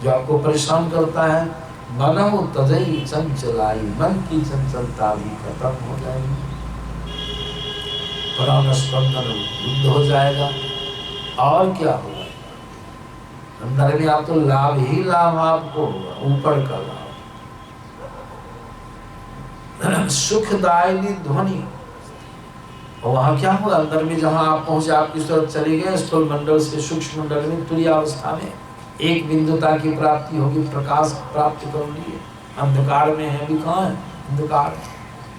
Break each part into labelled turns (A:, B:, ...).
A: जो आपको परेशान करता है। मनो तजई चंचलाई, मन की चंचलता भी खत्म हो जाएगी, प्राण स्पंदन बुद्ध हो जाएगा। और क्या होगा अंदर में? आप तो लाभ ही लाभ आपको होगा, ऊपर का लाभ। सुखदायिनी ध्वनि। और वहां क्या हुआ अंदर में? जहां आप पहुंचे, आपकी तरफ चले गए, स्थूल मंडल से सूक्ष्म मंडल में तुरीयावस्था में एक बिंदुता की प्राप्ति होगी, प्रकाश प्राप्त कर लिए। अंधकार में है भी, कहाँ है अंधकार?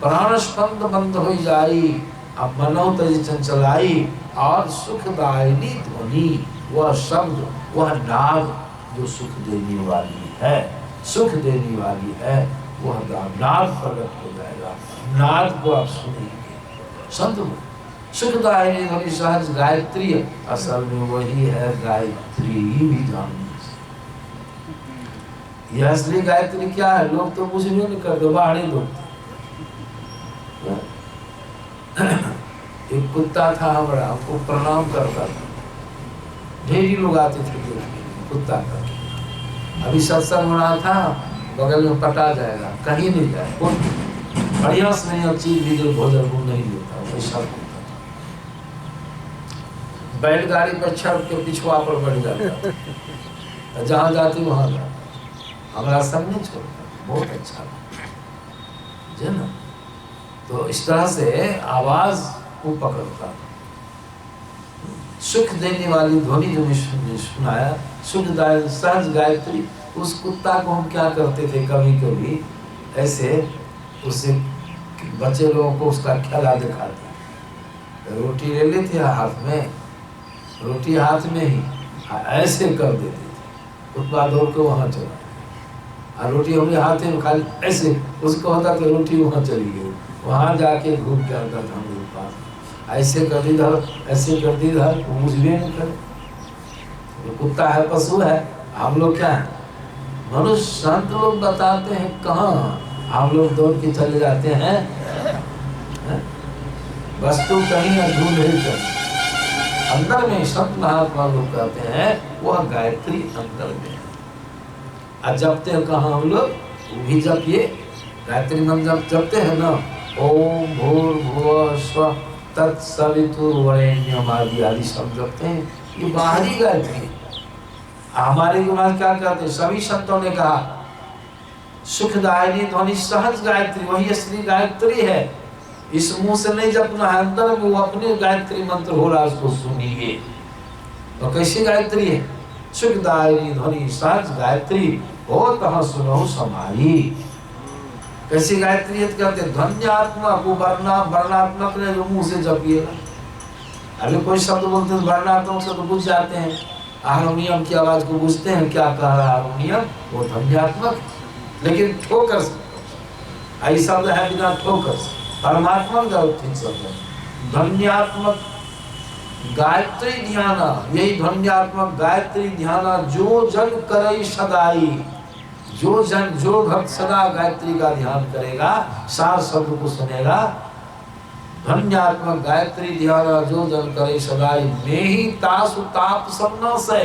A: प्राण स्पंद बंद हो जाई, अब मनो तज चंचलाई। और सुखदायिनी ध्वनि, वह शब्द, वह नाद जो सुख देने वाली है, सुख देने वाली है, वह नाद प्रकट हो जाएगा। नाद को आप सुनेंगे संत। सुखदायिनी ध्वनि सहज गायत्री, असल में वही है गायत्री भी जाननी। यह असली गायत्री क्या है? लोग तो मुझे नहीं करते, बाहरी लोग। एक कुत्ता था हमारा, हमको प्रणाम करता था, ढेरी लोग आते थे देखने, कुत्ता करके। अभी सत्संग हो रहा था, बगल में पटा जाएगा, कहीं नहीं जाए, बढ़िया से नहीं, अब चीज भी जो भोजन को नहीं देता, वैसा कुत्ता था। बैलगाड़ी पर चढ़ के पिछुआ पर बढ़ जाता, जहाँ जाती वहां जाता, हमारा संग नहीं छोड़ता, बहुत अच्छा है ना। तो इस तरह से आवाज को पकड़ता था। सुख देने वाली ध्वनि जो ने सुनाया, सुखदायक सहज गायत्री। उस कुत्ता को हम क्या करते थे, कभी कभी ऐसे उसे बच्चे लोगों को उसका खेला दिखाते, रोटी ले लेते हाथ में, रोटी हाथ में ही ऐसे कर देते थे, कुत्ता दौड़ के वहां चला, और रोटी हमें हाथ में खाली ऐसे, उसको होता तो रोटी वहां चली गई, वहां जाके घूम के आता था मेरे पास, ऐसे कर दी धर, ऐसे कर दी धर, वो मुझे नहीं करे। तो कुत्ता है, पशु है, हम लोग क्या है मनुष्य। संत लोग बताते हैं कहाँ, हम लोग दौड़ के चले जाते हैं, वस्तु कहीं ढूंढ कर अंदर में। संत महात्मा लोग कहते हैं वह गायत्री अंदर में है। जपते हैं कहाँ हम लोग? वो भी जपिए, गायत्री मंत्र जपते हैं ना, ओम भूर्भुवः स्वः तत्सवितुर्वरेण्यम आदि आदि सब जपते हैं, ये बाहरी गायत्री है। हमारे के बाद क्या कहते हैं? सभी संतों ने कहा सुखदायिनी ध्वनि सहज गायत्री, वही असली गायत्री है। इस मुंह से नहीं जपना है, अंदर में वो अपने गायत्री मंत्र हो रहा है, उसको सुनिए। तो कैसी गायत्री है? सुखदायिनी ध्वनि सहज गायत्री, हो तह सुनो समाई। कैसी गायत्री है? कहते ध्वन्यात्मक, वो वर्णात्मक ने जो मुंह से जपिएगा। अभी कोई शब्द बोलते हैं वर्णात्मक से तो बुझ जाते हैं, हारमोनियम की आवाज को बुझते हैं क्या कह रहा है हारमोनियम, वो ध्वन्यात्मक। लेकिन ठोकर से ऐसा शब्द है बिना ठोकर से, परमात्मा का ठीक शब्द है। ध्वन्यात्मक गायत्री ध्याना, यही ध्वन्यात्मक गायत्री ध्याना, जो जन करे सदाई। जो जन, जो भक्त सदा गायत्री का ध्यान करेगा, सार शब्द को सुनेगा, ध्वन्यात्मक गायत्री ध्याना जो जन करे सदाई, में ही तासु ताप सबना से,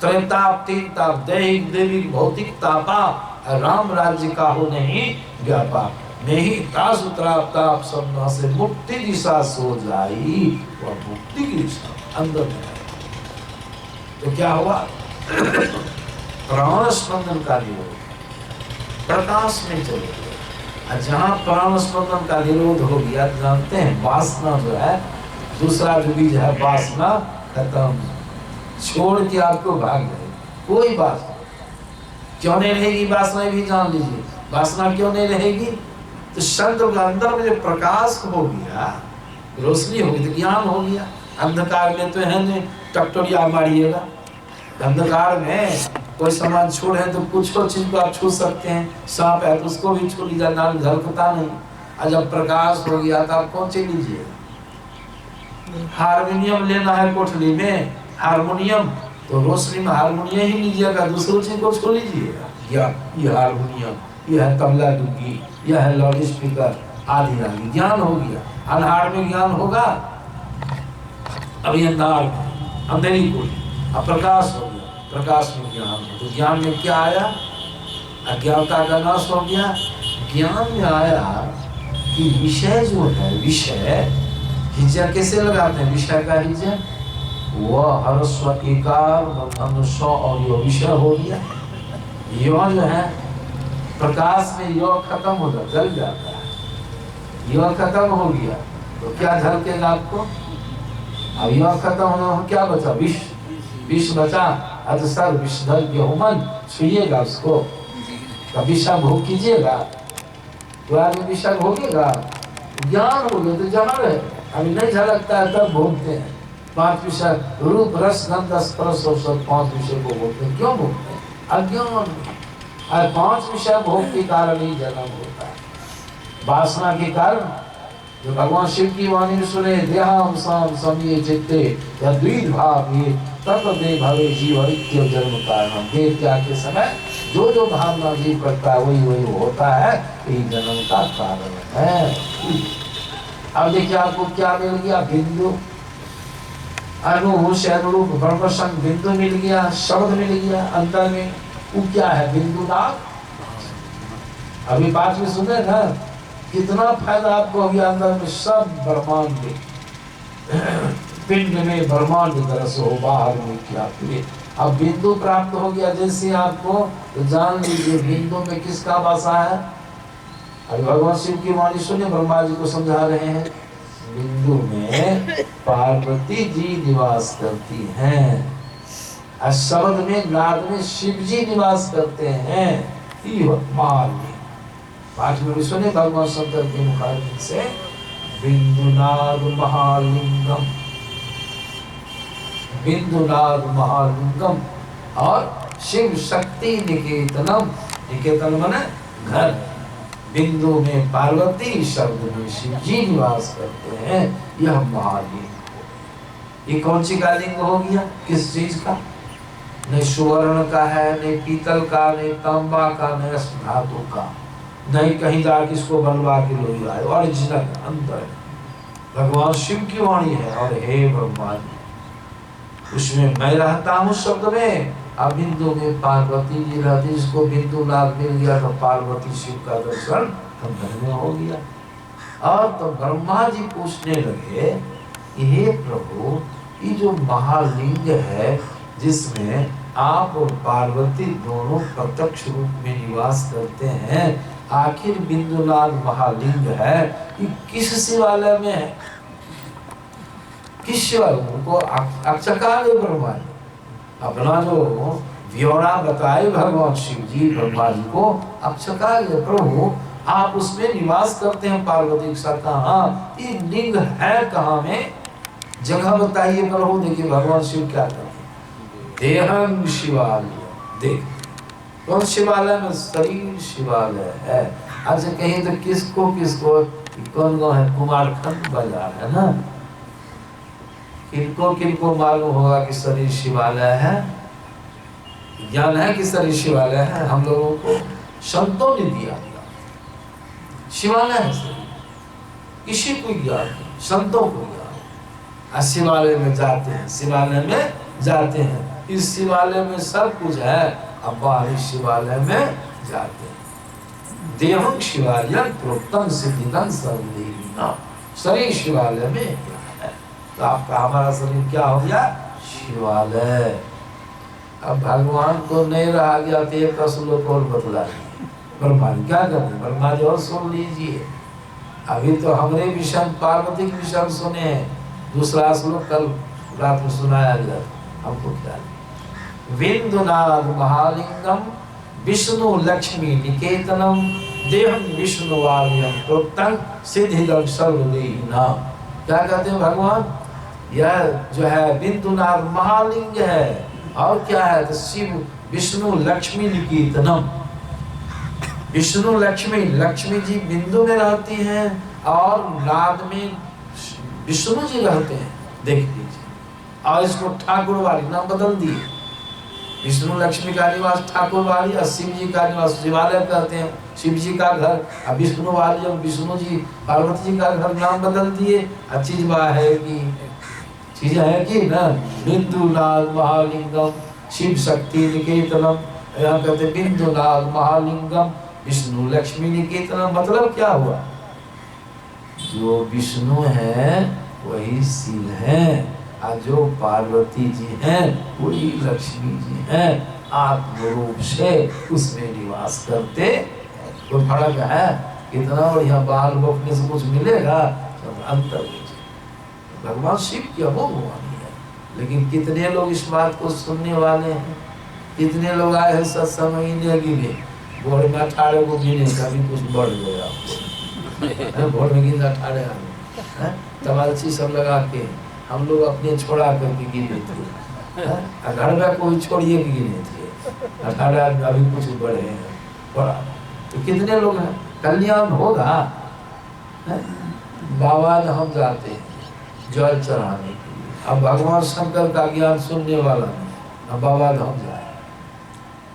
A: त्रैताप तीन ताप, दैहिक देविक भौतिक तापा, राम राज्य का हो नहीं व्यापा। में ही तासु ताप सबना से, मुक्ति दिशा सो जाई, वह मुक्ति की दिशा अंदर में। तो क्या हुआ? प्राण स्पंदन का निरोध, प्रकाश में चले गए। जहाँ प्राण स्पंदन का निरोध हो गया, जानते हैं वासना जो है, दूसरा जो बीज है वासना, खत्म, छोड़ के आपको भाग जाए। कोई बात क्यों नहीं रहेगी? वासना भी जान लीजिए, वासना क्यों नहीं रहेगी? तो शब्द के अंदर में जो प्रकाश हो गया, रोशनी हो गई, तो ज्ञान हो गया। अंधकार में तो है नहीं, टकटोरिया मारिएगा, अंधकार में कोई सामान छू है तो कुछ चीज को आप छू सकते हैं, सांप है तो उसको भी छू लीजिए, नाल झलकता नहीं। और जब प्रकाश हो गया तो आप कौन सी लीजिए? हारमोनियम लेना है कोठरी में, हारमोनियम तो रोशनी में हारमोनियम ही लीजिएगा, दूसरी चीज को छू लीजिएगा। ये हारमोनियम, यह है तबला डुग्गी, यह है लाउड स्पीकर आदि आदि, ज्ञान हो गया। अनहार में ज्ञान होगा, अभी अंधार में अंधेरी को, अब प्रकाश हो गया, प्रकाश में ज्ञान। तो ज्ञान में क्या आया? अज्ञानता का नाश हो गया। ज्ञान में आया कि विषय जो है, विषय हिज्जा कैसे लगाते हैं? विषय का हिज्जा वह हरस्व एकार मनुष्य और यो विषय हो गया। यो जो है प्रकाश में यो खत्म हो जाता, जल जाता है। यो खत्म हो गया तो क्या झलकेगा आपको? अब यो खत्म होना क्या बचा? विष। विष बचा। आज सर विषधर गेहूं छुइएगा उसको, कभी विषा भोग कीजिएगा तो आदमी विषा भोगेगा। ज्ञान हो गया तो जमा रहे। अभी नहीं झलकता है तब भोगते हैं। 5 विषय रूप रस गंध स्पर्श और सब 5 विषय को भोगते हैं। क्यों भोगते हैं? अज्ञान। और 5 विषय भोग के कारण ही जन्म होता है, वासना के कारण। जो भगवान शिव की वाणी सुने, देहाम साम समीये चित्ते या द्विध भाव ये तब दे भवे जीव इत्य जन्म कारण। देह त्याग के समय जो जो भावना जीव करता है वही वही होता है, यही जन्म का कारण है। अब देखिए आपको क्या मिल गया? बिंदु। अनुरूप अनुरूप ब्रह्मसंग बिंदु मिल गया, शब्द मिल गया अंतर में। वो क्या है? बिंदु नाद। अभी 5 में सुने ना, कितना फायदा आपको हो गया अंदर में। सब ब्रह्मांड में, पिंड में ब्रह्मांड की तरह से हो, बाहर में क्या फिर। अब बिंदु प्राप्त हो गया जैसे आपको, तो जान लीजिए बिंदु में किसका वासा है। अभी भगवान शिव की वाणी सुने, ब्रह्मा जी को समझा रहे हैं। बिंदु में पार्वती जी निवास करती हैं, और शब्द में नाद में शिव जी निवास करते हैं। महालिंग 5 में भी सुने भगवान शंकर के मुखारबिंद से, बिंदुनाद महालिंगम, बिंदुनाद महालिंगम और शिव शक्ति निकेतनम। निकेतन माने घर। बिंदु में पार्वती, शब्द में शिव जी निवास करते हैं। यह महालिंग। ये कौन सी का लिंग हो गया? किस चीज का? नहीं सुवर्ण का है, नहीं पीतल का, नहीं तांबा का, नहीं धातु का, नहीं कहीं जाके इसको बनवा के लोग आए। ओरिजिनल अंदर भगवान शिव की वाणी है। और हे ब्रह्मा जी, उसमें मैं रहता हूँ शब्द में, अब बिंदु में पार्वती जी रहती। इसको बिंदु नाद मिल गया तो पार्वती शिव का दर्शन अंदर में हो गया। और तो ब्रह्मा जी पूछने लगे, हे प्रभु, ये जो महालिंग है जिसमें आप और पार्वती दोनों प्रत्यक्ष रूप में निवास करते हैं, आखिर बिंदुनाद महालिंग है, ये किस शिवालय में है? किस शिवालय? उनको अक्षकार ब्रह्मा जी अपना जो व्योरा बताए भगवान शिव जी ब्रह्मा जी को, अक्षकार प्रभु आप उसमें निवास करते हैं पार्वती के साथ। हाँ, ये लिंग है कहाँ में? जगह बताइए प्रभु। देखिए भगवान शिव क्या करते हैं, देहं शिवालय। देख कौन शिवालय में? शरीर शिवालय है। अच्छा कहीं तो किसको किसको कौन कौन है? कुमारखंड बाजार है ना, किनको किनको मालूम होगा कि शरीर शिवालय है? ज्ञान है कि शरीर शिवालय है? हम लोगों को संतों ने दिया शिवालय है शरीर। किसी को ज्ञान, संतों को ज्ञान। शिवालय में जाते हैं, शिवालय में जाते हैं, इस शिवालय में सब कुछ है। अब बाहरी शिवालय में जाते हैं। देहं शिवालय प्रोक्तम सिद्धिदं सर्वदेहिनां। शरीर शिवालय में है। तो आपका हमारा शरीर क्या हो गया? शिवालय। अब भगवान को नहीं रहा गया तो एक श्लोक और बतला ब्रह्मा जी क्या करते? ब्रह्मा जी और सुन लीजिए। अभी तो हमने विषम पार्वती के विषम सुने हैं, दूसरा श्लोक कल रात में सुनाया गया हमको। क्या बिंदुनाद महालिंगम विष्णु लक्ष्मी निकेतनम देहं विष्णु वार्यम प्रोक्तं सिद्धिदं सर्वदेहिनां। क्या कहते हैं भगवान? यह जो है बिंदुनाद महालिंग है। और क्या है? तो शिव विष्णु लक्ष्मी निकेतनम। विष्णु लक्ष्मी, लक्ष्मी जी बिंदु में रहती हैं और नाद में विष्णु जी रहते हैं। देख लीजिए। और इसको ठाकुर वाली नाम बदल दिए। विष्णु लक्ष्मी का निवास ठाकुर वाली, और शिव जी का निवास शिवालय कहते हैं, शिव जी का घर। अब विष्णु वाली और विष्णु जी पार्वती जी का घर नाम बदल दिए। चीज है कि चीज है कि ना? बिंदुनाद महालिंगम शिव शक्ति निकेतनम, यहाँ कहते बिंदुनाथ महालिंगम विष्णु लक्ष्मी निकेतनम। मतलब क्या हुआ, जो विष्णु है वही शिव है, और जो पार्वती जी हैं वही लक्ष्मी जी हैं, आत्मरूप से उसमें निवास करते। कोई फर्क है? कितना बढ़िया बाल बकने से कुछ मिलेगा? सब अंतर। भगवान शिव की अमोघ वाणी है, लेकिन कितने लोग इस बात को सुनने वाले हैं? कितने लोग आए हैं सत्संग में गिने, भोर में 18 को गिने, कभी कुछ बढ़ गया भोर में गिने 18 तमालची सब लगा के हम लोग अपने छोड़ा करके गिने थे, घर में कोई छोड़िए के गिने थे 18, अभी कुछ बढ़े हैं बड़ा। तो कितने लोग हैं? कल्याण होगा। बाबा हम जाते हैं जल चढ़ाने के लिए, अब भगवान शंकर का ज्ञान सुनने वाला नहीं, अब बाबा धाम जाए।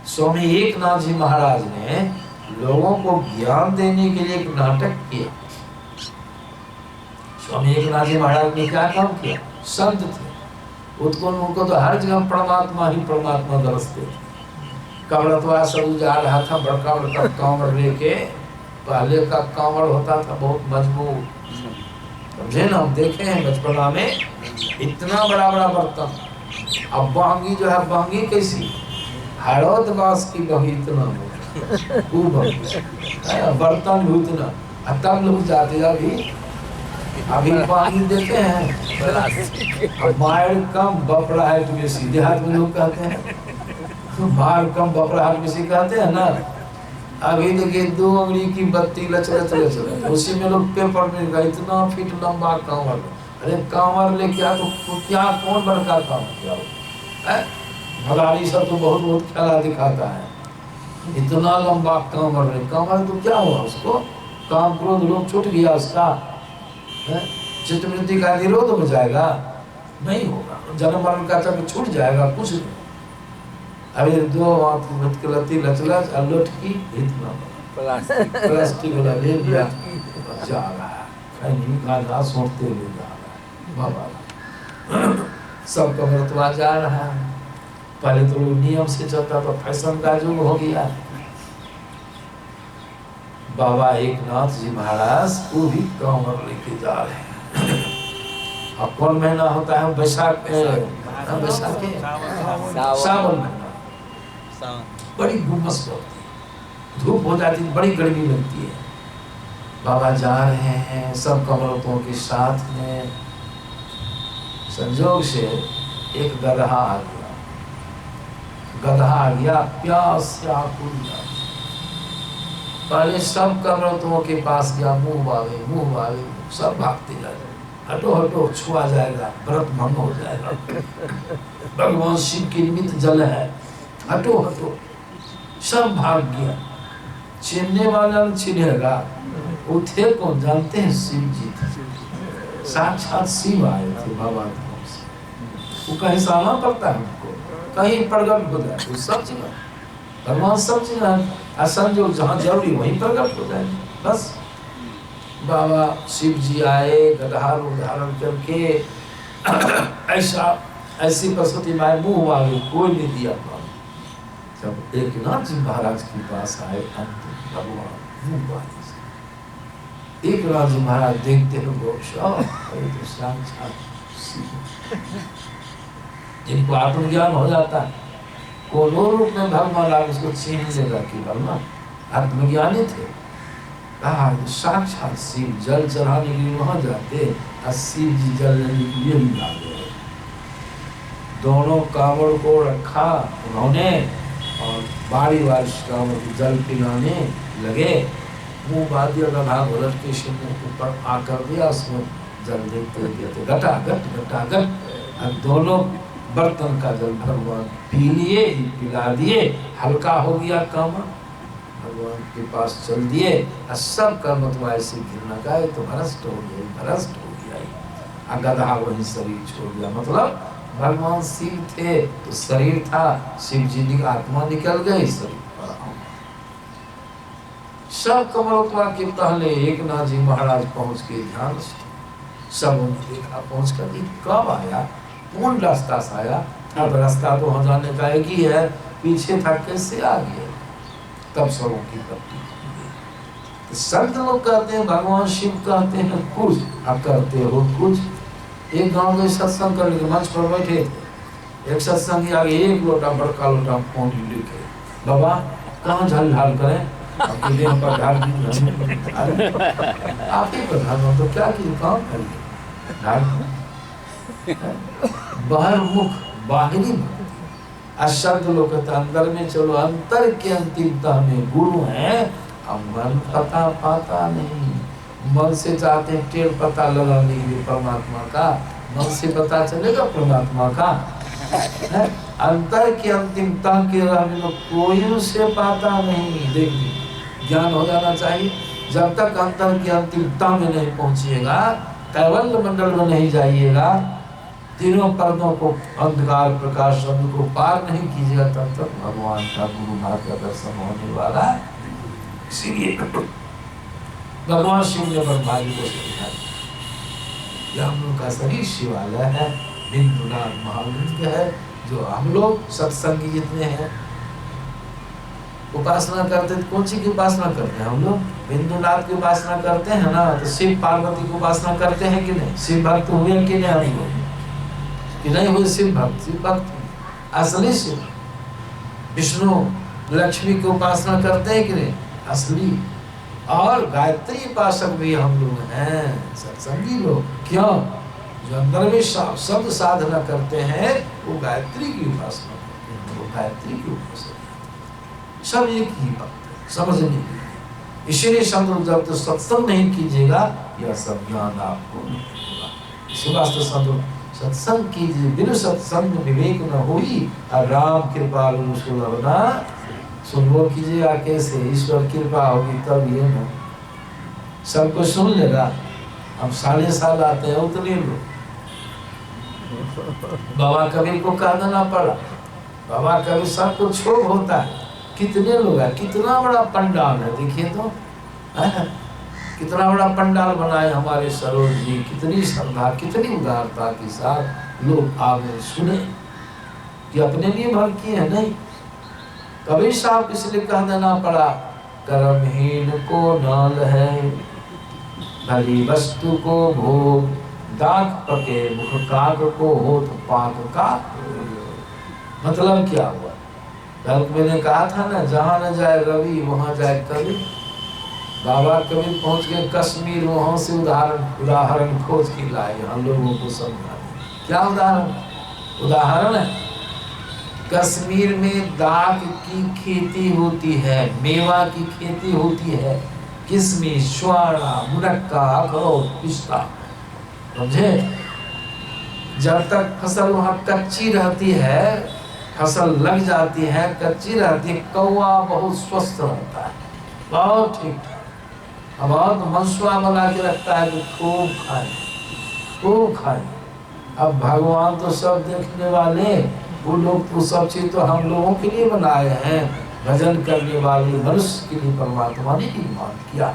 A: स्वामी एकनाथ जी महाराज ने लोगों को ज्ञान देने के लिए एक नाटक किया। स्वामी एकनाथ जी महाराज ने क्या काम किया? संत थे, उनको तो हर जगह परमात्मा ही परमात्मा दरसते थे। कमरतवा सब जा रहा था, बड़का बड़का कांवड़ लेके, पहले का कांवड़ होता था बहुत मजबूत, समझे ना, हम देखे हैं बचपना में, इतना बड़ा बड़ा बर्तन। अब बांगी जो है, बांगी कैसी हड़ौत बांस की बही, इतना बर्तन भी उतना, तब लोग जाते अभी बांगी देखे हैं। अब मायर कम बपड़ा है तुम्हें सीधे हाथ में लोग कहते हैं, मार कम बपड़ा हाथ में से कहते हैं ना। अभी देखिए 2 उंगली की बत्ती लच लच लच, उसी में लोग पेपर में गए, इतना फीट लंबा कांवर। अरे कांवर ले क्या, तो क्या कौन बड़का काम क्या हो? भगाड़ी सब तो बहुत बहुत खेला दिखाता है, इतना लंबा कांवर ले, कांवर तो क्या हुआ उसको? काम क्रोध लोग छूट गया उसका, चित्त वृत्ति का निरोध हो जाएगा? नहीं होगा। जन्म मरण का चक्र छूट जाएगा? कुछ नहीं। अभी 2 लती लचलच अल्लोट की इतना प्लास्टिक वाला ले लिया, जा रहा है, खैनी का सोचते हुए जा रहा है बाबा। सब कमरतवा जा रहा है। पहले तो नियम से चलता था, फैशन का युग हो गया। बाबा एकनाथ जी महाराज वो भी कांवर लेके जा रहे हैं। अब कौन महीना होता है? बैसाख, सावन महीना। बड़ी गुमस होती है, धूप हो जाती है, बड़ी गर्मी लगती है। बाबा जा रहे हैं सब कमरतों के साथ में। संजोग से एक गधा आ गया, प्यास से आकुल गया। पहले सब कमरतों के पास गया, मुंह बावे, सब भागते जा रहे, हटो हटो, छुआ जाएगा, व्रत भंग हो जाएगा, भगवान शिव के निमित्त जल है, हटो हटो। सब भाग गया। छीनने वाला छीनेगा, वो थे कौन जानते हैं? शिव जी थे, साक्षात शिव आए थे बाबा धाम से। वो कहीं सामा पड़ता है उनको, कहीं प्रगट हो जाए, वो सब जगह भगवान सब जगह असंजोग जहाँ जरूरी वहीं प्रगट हो जाए बस। बाबा शिव जी आए गधा रूप धारण करके, ऐसी प्रसूति माए, मुँह वाले कोई नहीं दिया। जब एकनाथ जी महाराज के पास आए भगवान मुँह वाले से, एकनाथ जी महाराज देखते हैं तो साक्षात जिनको आत्मज्ञान हो जाता है, कोनो रूप में भगवान आगे उसको छीन लेगा कि भगवान आत्मज्ञानी थे। कहा साक्षात शिव जल चढ़ाने के लिए वहां जाते, और शिव जी जल लेने के लिए भी आ गए। दोनों कांवड़ को रखा उन्होंने, और बारी बारी कांवड़ को जल पिलाने लगे। मुँह बादिया गधा घोलट के शिव ऊपर आकर दिया, उसमें जल देते देते घटाघट, और दोनों बर्तन का जल भगवान पी लिए, पिला दिए, हल्का हो गया कांवड़, भगवान के पास चल दिए। और सब कर्म तो ऐसे गिरना गए तो भ्रष्ट हो गया, गधा वही शरीर छोड़ दिया। मतलब भगवान शिव थे तो शरीर था, शिव जी की आत्मा निकल गई, शरीर पर। सब कमलत्वा के पहले एकनाथ जी महाराज पहुंच के ध्यान से सब देखा, पहुंच कर कब आया, कौन रास्ता से आया, अब रास्ता तो वहाँ जाने का एक ही है, पीछे था कैसे आ गया। तब सबों की पट्टी। तो संत लोग कहते हैं, भगवान शिव कहते हैं कुछ, अब करते हो कुछ। एक गांव में सत्संग करने के मंच पर बैठे थे, एक सत्संगी आगे एक लोटा बड़का लोटा पानी लेके, बाबा कहाँ झल झाल करें, आपके देह पर ढाल दी, आप ही प्रधान हो तो क्या की काम करिए, ढाल बाहर मुख बाहरी अशब्द लोग अंदर में चलो, अंतर के अंतिमता में गुरु है। अब मन पता पाता नहीं, मन से चाहते हैं टेढ़ पता लगाने के लिए परमात्मा का, मन से पता चलेगा परमात्मा का है? अंतर की अंतिमता के रहने में कोई उसे पाता नहीं। देखिए ज्ञान हो जाना चाहिए, जब तक अंतर की अंतिमता में नहीं पहुंचिएगा, कैवल्य मंडल में नहीं जाइएगा, तीनों पर्दों को अंधकार प्रकाश शब्द को पार नहीं कीजिएगा, तब तक भगवान का गुरु भाव का दर्शन होने वाला। इसीलिए भगवान शिव ने ब्रह्मा जी को समझाया, हम लोग का शरीर शिवालय है, बिंदुनाथ महालिंग है, जो हम लोग सत्संगी जितने हैं उपासना करते, कौन सी की उपासना करते हैं हम लोग? बिंदुनाथ की उपासना करते हैं ना, तो शिव पार्वती की उपासना करते हैं कि नहीं? शिव भक्त हुए कि नहीं हम लोग? कि नहीं हुए शिव भक्त? शिव भक्त असली शिव। विष्णु लक्ष्मी की उपासना करते हैं कि नहीं? असली। और गायत्री उपासक भी हम लोग हैं, सत्संगी लोग। क्यों? जो अंदर में शब्द साधना करते हैं वो गायत्री की उपासना करते हैं, वो गायत्री की उपासना सब एक ही बात समझने की। इसीलिए शब्द जब तक सत्संग नहीं कीजिएगा, यह सब ज्ञान आपको नहीं होगा। इसी वास्ते सत्संग कीजिए, बिनु सत्संग विवेक न होई, और राम कृपा सुलभना सुनबो कीजिएगा कैसे? ईश्वर कृपा होगी तब ये ना सबको सुन लेगा। अब साले साल आते हैं उतने लोग, बाबा कबीर को कह देना पड़ा, बाबा कबीर सबको क्षोभ होता है। कितने लोग हैं, कितना बड़ा पंडाल है, देखिए तो कितना बड़ा पंडाल बनाए हमारे सरोज जी, कितनी श्रद्धा कितनी उदारता के साथ लोग आगे सुने कि अपने लिए भर किए हैं। नहीं, कबीर साहब इसलिए कह देना पड़ा, कर्महीन को नाल है भली वस्तु को भोग, दाग पके मुख काग को होत पाक का। मतलब क्या हुआ? कल मैंने कहा था ना, जहाँ न जाए रवि वहाँ जाए कवि। बाबा कबीर पहुँच गए कश्मीर, वहाँ से उदाहरण खोज के लाए, हम लोगों को समझा। क्या उदाहरण है? कश्मीर में दाग की खेती होती है, मेवा की खेती होती है, किशमिश, स्वाड़ा, मुनक्का, अखरोट, पिस्ता, समझे? जब तक फसल वहाँ कच्ची रहती है, फसल लग जाती है, कच्ची रहती है, कौवा बहुत स्वस्थ रहता है, बहुत ठीक, बहुत मनसुआ बना के रखता है कि खूब खाए, खूब खाए। अब भगवान तो सब देखने वाले, वो लोग तो सब चीज तो हम लोगों के लिए बनाए हैं। भजन करने वाले मनुष्य के लिए परमात्मा ने निर्माण किया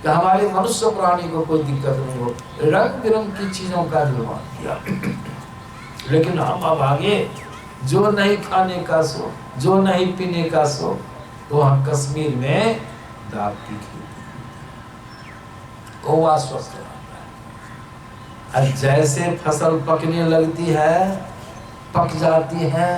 A: कि हमारे मनुष्य प्राणी को कोई दिक्कत नहीं हो, रंग बिरंग की चीजों का निर्माण किया। लेकिन हम अब आगे, जो नहीं खाने का सो, जो नहीं पीने का सो, तो हम कश्मीर में दाग की खेती, कौवा स्वस्थ रहता है। जैसे फसल पकने लगती है, पक जाती है,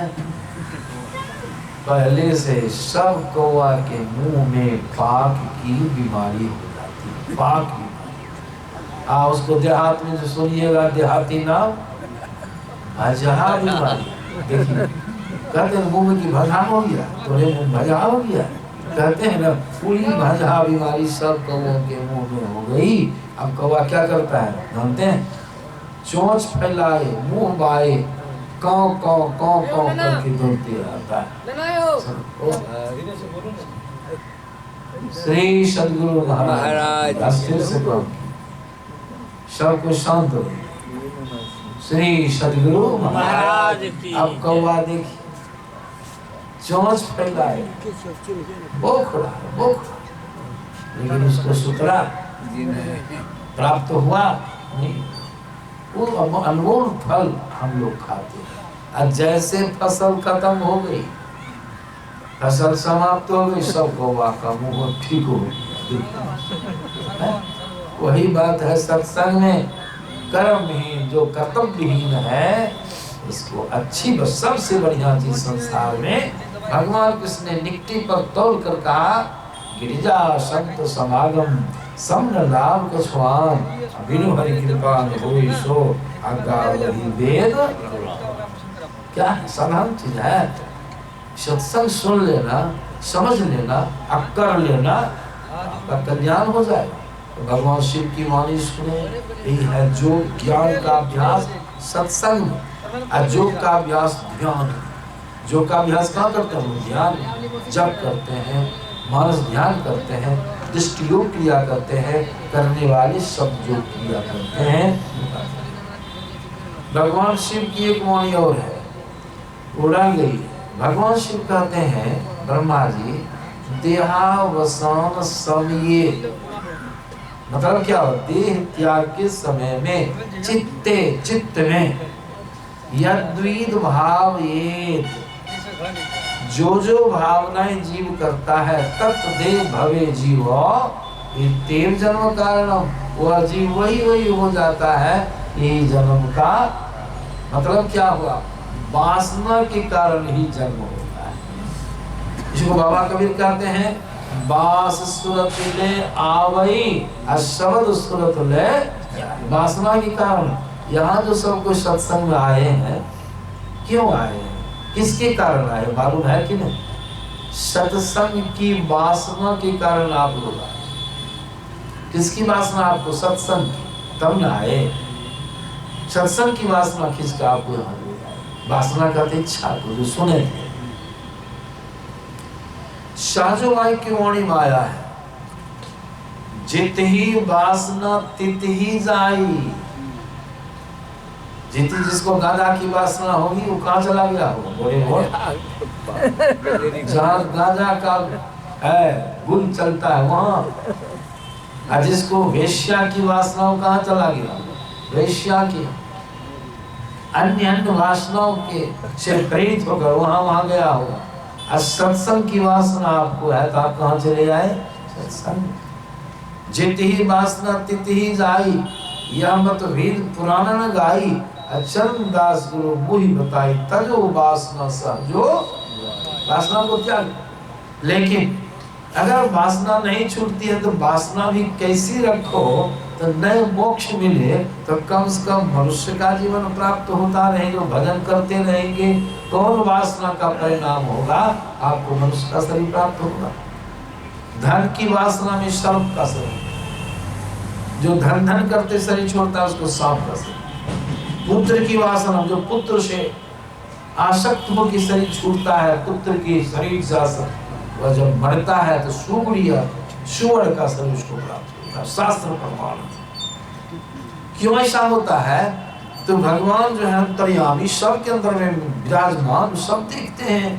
A: पहले से सब कौवा के मुंह में पाक की बीमारी हो जाती है, पाक बीमारी। उसको देहात में जो सुनिएगा, देहाती नाम भजहा बीमारी। देखिए कहते हैं मुंह की भजहा हो गया, तोरे मुंह भजहा हो गया, कहते हैं ना, पूरी भजहा बीमारी सब कौवों के मुंह में हो गई। अब कौवा क्या करता है जानते हैं? चोंच फैलाए, मुंह बाए, काव काव काव काव करके दौड़ते रहता है। श्री सद्गुरु महाराज रास्ते से सबको शांत हो। श्री सद्गुरु महाराज की। अब कौवा देखिए, चोंच फैलाए, बोखड़ा, लेकिन उसको सुतरा प्राप्त हुआ नहीं। वो अनमोल फल हम लोग खाते हैं, और जैसे फसल खत्म हो गई, फसल समाप्त हो गई, सब कौवा का मुंह ठीक हो गया। वही बात है सत्संग में, कर्महीन जो कर्तव्यहीन है इसको अच्छी सबसे बढ़िया चीज संसार में भगवान कृष्ण ने निकटी पर तोल कर कहा, गिरिजा संत समागम समन लाभ कछुआन बिनु हरि कृपा होई सो आज्ञा वही वेद। क्या साधारण चीज है, सत्संग सुन लेना, समझ लेना, कर लेना, आपका कल्याण हो जाएगा। तो भगवान शिव की वाणी सुने, यही है जो ज्ञान का अभ्यास सत्संग, अयोग का अभ्यास ध्यान। जो का अभ्यास कहाँ करते हैं? ध्यान जब करते हैं, मानस ध्यान करते हैं, दृष्टि योग क्रिया करते हैं, करने वाले शब्द योग क्रिया करते हैं। भगवान शिव की एक वाणी और है, उड़ा गई। भगवान शिव कहते हैं ब्रह्मा जी, देहावसान समय, मतलब क्या हो? देह त्याग के समय में चित्त में यद्विद भाव जो भावनाएं जीव करता है तत्देव भवे जीव तेव जन्म कारण, वह जीव वही हो जाता है। यही जन्म का मतलब क्या हुआ? वासना के कारण ही जन्म होता है। इसको बाबा कबीर कहते हैं, बास सुरत ले आवई शब्द सुरत ले। वासना के कारण यहाँ जो सब कुछ सत्संग में आए हैं, क्यों आए हैं, किसके कारण आए मालूम है कि नहीं? सत्संग की वासना के कारण आप लोग आए। किसकी वासना? आपको सत्संग की, तब ना आए। सत्संग की वासना खिंचकर आपको यहाँ ले आए। वासना कहते इच्छा को, जो सुने थे। शाहजो माई की वाणी में आया है, जित ही वासना तित ही जाई। जितनी जिसको गांजा की वासना होगी वो कहाँ चला गया होगा? बोले हो जहाँ गांजा का है गुण चलता है वहाँ। जिसको वेश्या की वासना हो कहाँ चला गया? वेश्या की अन्य वासनाओं के से प्रेरित होकर वहाँ गया होगा। सत्संग की वासना आपको है तो आप कहाँ चले आए? सत्संग। जित ही वासना तित ही जाई, यह मत वेद पुराण न गाई। चरण दास गुरु मुहि बताई, तजो वासना सहजो। वासना को त्याग। लेकिन अगर वासना नहीं छूटती है तो वासना भी कैसी रखो तो नए मोक्ष मिले, तो कम से कम मनुष्य का जीवन प्राप्त होता रहेगा। भजन करते रहेंगे तो वासना का परिणाम होगा, आपको मनुष्य का शरीर प्राप्त होगा। धन की वासना में सर्प का शरीर, जो धन करते शरीर छोड़ता है उसको सांप का शरीर। पुत्र की वासना, जो पुत्र से आसक्त होकर शरीर छूटता है, पुत्र के शरीर से आसक्त, वह जब मरता है तो सुवर्ण का शरीर उसको प्राप्त होता है। शास्त्र प्रमाण। क्यों ऐसा होता है? तो भगवान जो है अंतर्यामी, सबके अंदर में विराजमान, सब देखते हैं।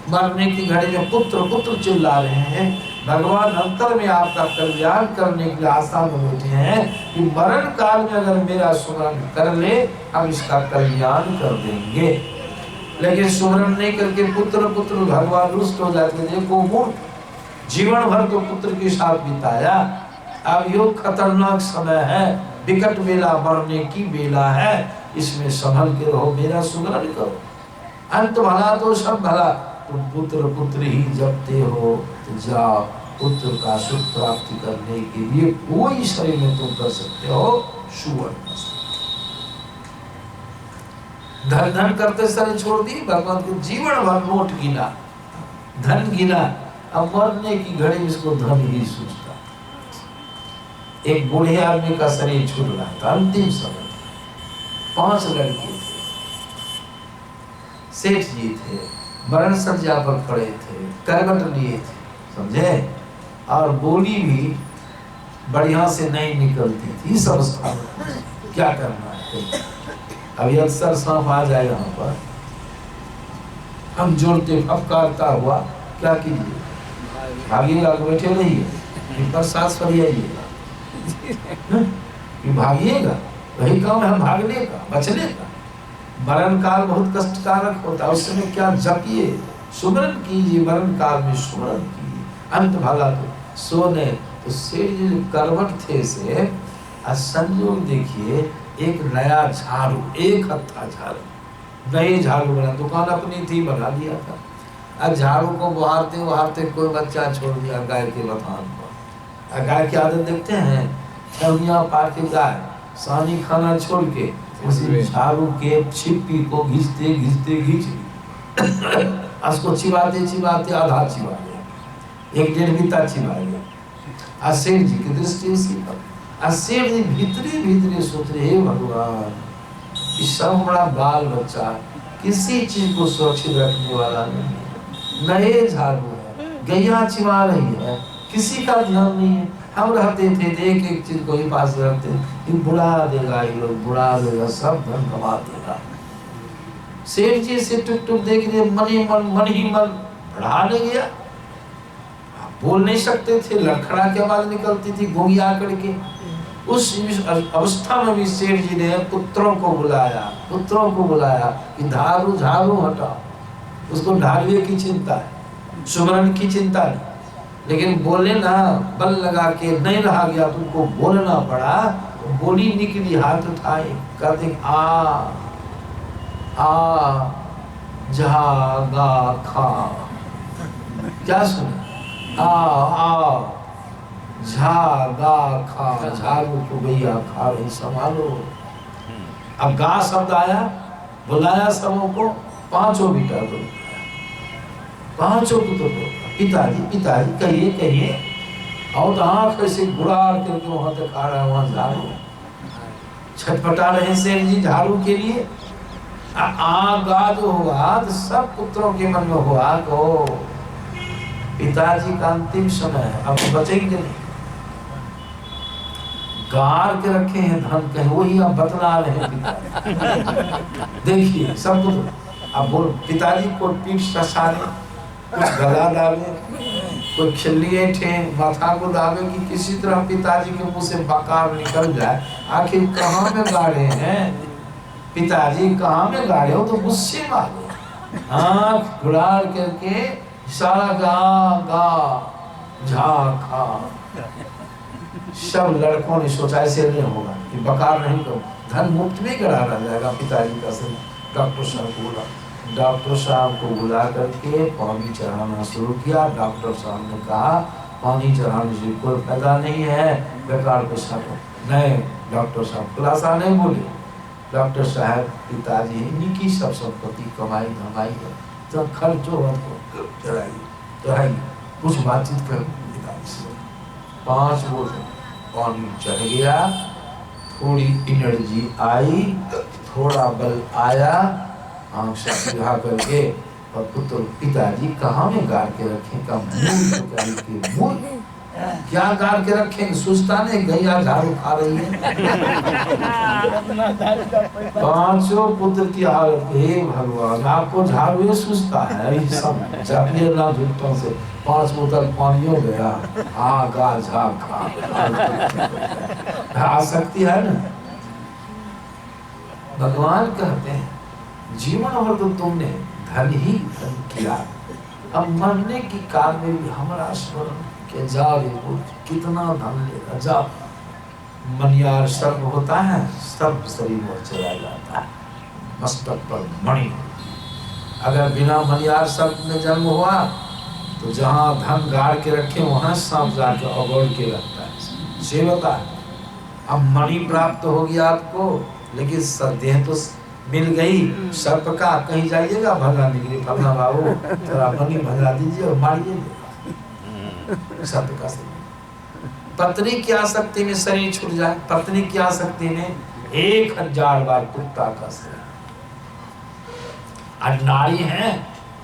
A: मरने की घड़ी में पुत्र पुत्र चिल्ला रहे हैं। भगवान अंतर में आपका कल्याण करने के लिए आशा में बैठे हैं कि मरण काल में अगर मेरा सुमरण कर ले, हम इसका कल्याण कर देंगे। लेकिन सुमरण नहीं करके पुत्र भगवान रुष्ट हो जाते। देखो मूर्ख जीवन भर तो पुत्र के साथ बिताया, अब यो खतरनाक समय है, विकट बेला, मरने की बेला है, इसमें संभल के रहो, मेरा सुमरण करो। अंत भला तो सब भला, तुम पुत्र ही जपते हो तो जाओ। पुत्र का सुख प्राप्ति करने के लिए कोई शरीर में तुम कर सकते हो सुवर्ण। धन करते शरीर छोड़ दी, भगवान को जीवन भर नोट गिना, धन गिना, अब मरने की घड़ी में इसको धन ही सूझता। एक बूढ़े आदमी का शरीर छूट रहा था अंतिम समय, 5 लड़के थे, सेठ जी थे, मरण सज्जा पर खड़े थे, करवट लिए थे, समझे, और बोली भी बढ़िया से नहीं निकलती थी। इस अवस्था में क्या करना है? अभी अक्सर सांप आ जाए यहाँ पर, हम जोड़ते फपकारता हुआ क्या कीजिए? भागिएगा तो बैठे रहिए कि प्रसाद फरियाइएगा, कि भागिएगा, वही काम है भागने का, बचने का। मरण काल बहुत कष्टकारक होता है, उस समय क्या जपिए, सुमरन कीजिए, मरण काल में सुमरन कीजिए, अंत भला तो सोने। तो सेठ जी करवट थे से संयोग देखिए, एक नया झाड़ू, एक हत्था झाड़ू, नए झाड़ू बना, दुकान अपनी थी, बना दिया था। अब झाड़ू को बुहारते बुहारते कोई बच्चा छोड़ दिया गाय के बथान पर। गाय की आदत देखते हैं, छवनिया पार के गाय सानी खाना छोड़ के उसी झाड़ू के छिप्पी को घिसते घिसते घिंच उसको चिबाते चिबाते आधा चिबा गया, 1-1.5 बीता चिबा गया। सेठ जी की दृष्टि उसी पर। सेठ जी भीतरी भीतरी सोच रहे, हे भगवान, इस सब बड़ा बाल बच्चा किसी चीज को सुरक्षित रखने वाला नहीं है, नए झाड़ू है, गैया चिबा रही है, किसी का ध्यान नहीं है। हम रहते थे तो एक एक चीज को ही पास रखते, बुढ़ा देगा, ये लोग बुढ़ा देगा, सब धन कमा देगा। सेठ जी से टुक टुक देख रहे, मन ही मन बढ़ाने गया, बोल नहीं सकते थे, लड़खड़ा के आवाज निकलती थी गोगिया करके। उस अवस्था में भी सेठ जी ने पुत्रों को बुलाया कि झाड़ू झाड़ू हटाओ। उसको ढालवे की चिंता है, सुमरन की चिंता नहीं, लेकिन बोले ना, बल लगा के नहीं रहा गया, तुमको बोलना पड़ा। बोली निकली, हाथ उठाए, कहते आ जागा खा, क्या सुने, आ झागा खा, झाड़ू को भैया खा रही, संभालो। अब गा शब्द आया, बुलाया सबों को, 5 बेटा को, 5 पुत्र को, पिताजी कहिए। और तो आंख ऐसे गुड़ार करके वहां तक आ रहा है, वहां झाड़ू छटपटा रहे सेठ जी झाड़ू के लिए। गा जो हुआ तो सब पुत्रों के मन में हुआ को पिताजी का अंतिम समय है, अब बचेंगे नहीं, गार के रखे हैं धन, कहे वही अब बतला रहे हैं पिताजी। देखिए सब कुछ अब बोल, पिताजी को पीठ ससारे, कुछ गला डाले, कोई खिल्ली ऐठे, माथा को दावे कि किसी तरह पिताजी के मुंह से बकार निकल जाए। आखिर कहाँ में गाड़े हैं पिताजी, कहाँ में गाड़े हो, तो गुस्से मारे, आँख गुड़ार करके सारा गा झा खा। सब लड़कों ने सोचा ऐसे नहीं होगा, कि बकार नहीं करो, धन मुफ्त में गड़ा रह जाएगा पिताजी का से। डॉक्टर साहब को बोला, डॉक्टर साहब को बुला करके पानी चढ़ाना शुरू किया। डॉक्टर साहब ने कहा पानी चढ़ाने से कोई फायदा नहीं है, बेकार पैसा को नहीं। डॉक्टर साहब खुलासा नहीं बोले। डॉक्टर साहब पिताजी इन्हीं की सब संपत्ति कमाई धमाई है, तो खर्चो को चढ़ाइए, कुछ बातचीत कर पिताजी से। 5 बोतल पानी चढ़ गया, थोड़ी एनर्जी आई, थोड़ा बल आया, आंख से दिखा करके, और पुत्र पिताजी कहाँ में गाड़ के रखें का मूल क्या गाड़ के रखें, सुस्ता नहीं, गैया झाड़ू खा रही है। 5 पुत्र की हालत, हे भगवान, आपको झाड़ू सुस्ता है, सब जपिए ना झूठों से। 5 बोतल पानी हो गया, गा झा खा, आ सकती है ना। भगवान कहते हैं जीवन भर तो तुमने धन ही धन किया, अब मरने की काल में भी हमारा स्मरण के जा रे कितना धन लेगा। जा मनियार सर्प होता है, सर्प शरीर में चला जाता है, मस्तक पर मणि। अगर बिना मनियार सर्प में जन्म हुआ तो जहाँ धन गाड़ के रखे वहां सांप जाके अगोड़ के रखता है, सेवता है। अब मणि प्राप्त हो गया आपको, लेकिन देह तो मिल गई सर्प का, कहीं जाइएगा भगाने के लिए, फलना बाबू थोड़ा मणि भगा दीजिए और मारिए सर्प का। पत्नी की आसक्ति में शरीर छूट जाए, पत्नी की आसक्ति में 1000 बार कुत्ता का शरीर। आज नारी है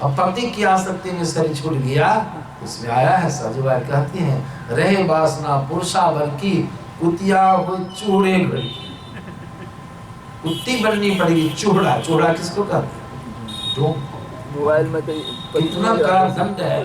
A: और पति की आसक्ति में शरीर छूट गया, उसमें आया है सजवा कहती हैं, रहे वासना पुरुषा बल की, कुतिया हो चूड़े घड़ी, कुत्ती बननी पड़ेगी। चूड़ा, चूड़ा किसको कहते हैं, मोबाइल में इतना कड़ा दंड है।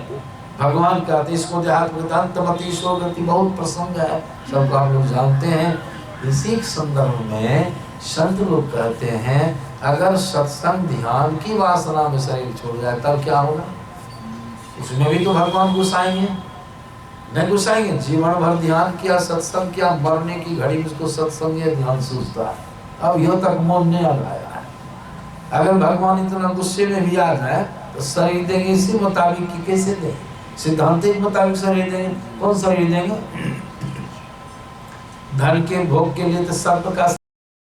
A: भगवान कहते हैं इसको देहात में अंतमति शोगति बहुत प्रसंग है, सबको हम लोग जानते हैं। इसी संदर्भ में संत लोग कहते हैं अगर सत्संग ध्यान की वासना में शरीर छोड़ जाए तब क्या होगा? उसमें भी तो भगवान गुस्साएंगे, नहीं गुस्साएंगे? जीवन भर ध्यान किया, सत्संग किया, मरने की घड़ी में उसको सत्संग या ध्यान सूझता है। अब यह तक मोह नहीं लगाया है। अगर भगवान इतना गुस्से में भी आ जाए तो शरीर देंगे इसी मुताबिक कि कैसे देंगे? सिद्धांतिक मुताबिक शरीर देंगे। कौन शरीर देंगे? धन के भोग के लिए तो सर्प का